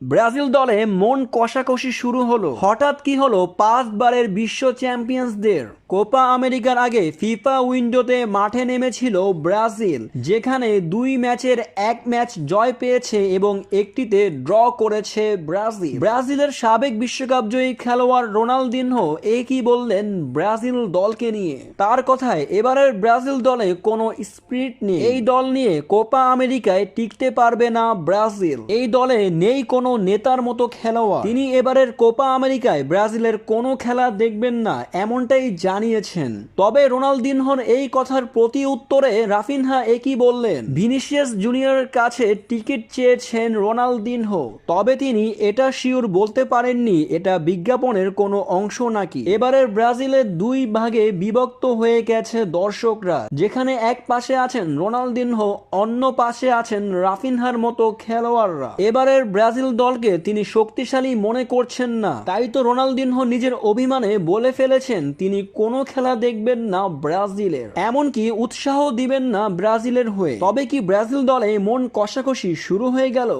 Brazil দলে মন কষাকষি শুরু হলো। হঠাৎ কি হলো 5 বারের বিশ্ব চ্যাম্পিয়ন্সদের? কোপা আমেরিকার আগে ফিফা উইন্ডোতে মাঠে নেমেছিল ব্রাজিল, যেখানে 2 ম্যাচের 1 ম্যাচ জয় পেয়েছে এবং একটিতে ড্র করেছে ব্রাজিল। ব্রাজিলের সাবেক বিশ্বকাপ জয়ী খেলোয়াড় রোনালদিনহো কি বললেন ব্রাজিল দলকে নিয়ে? তার কথায়, এবারের ব্রাজিল দলে কোনো স্পিরিট নেই। এই দল নিয়ে কোপা আমেরিকায় টিকতে পারবে না ব্রাজিল। এই দলে নেই কোনো নেতার মতো খেলোয়াড়। তিনি এবারের কোপা আমেরিকায় ব্রাজিলের কোনো খেলা দেখবেন না, এমনটাই জানিয়েছেন। তবে রোনালদিনহোর এই কথার প্রতি উত্তরে রাফিনহা একই বললেন। ভিনিসিয়াস জুনিয়রের কাছে টিকিট চেয়েছেন রোনালদিনহো, তবে তিনি এটা শিওর বলতে পারেননি এটা বিজ্ঞাপনের কোনো অংশ নাকি। এবারের ব্রাজিলের 2 ভাগে বিভক্ত হয়ে গেছে দর্শকরা, যেখানে এক পাশে আছেন রোনালদিনহো, অন্য পাশে আছেন রাফিনহার মতো খেলোয়াড়রা। এবারের ব্রাজিল দলকে তিনি শক্তিশালী মনে করছেন না, তাই তো রোনালদিনহো নিজের অভিমানে বলে ফেলেছেন তিনি কোনো খেলা দেখবেন না ব্রাজিলের, এমনকি উৎসাহ দিবেন না ব্রাজিলের হয়ে। তবে কি ব্রাজিল দলে মন কষাকষি শুরু হয়ে গেল?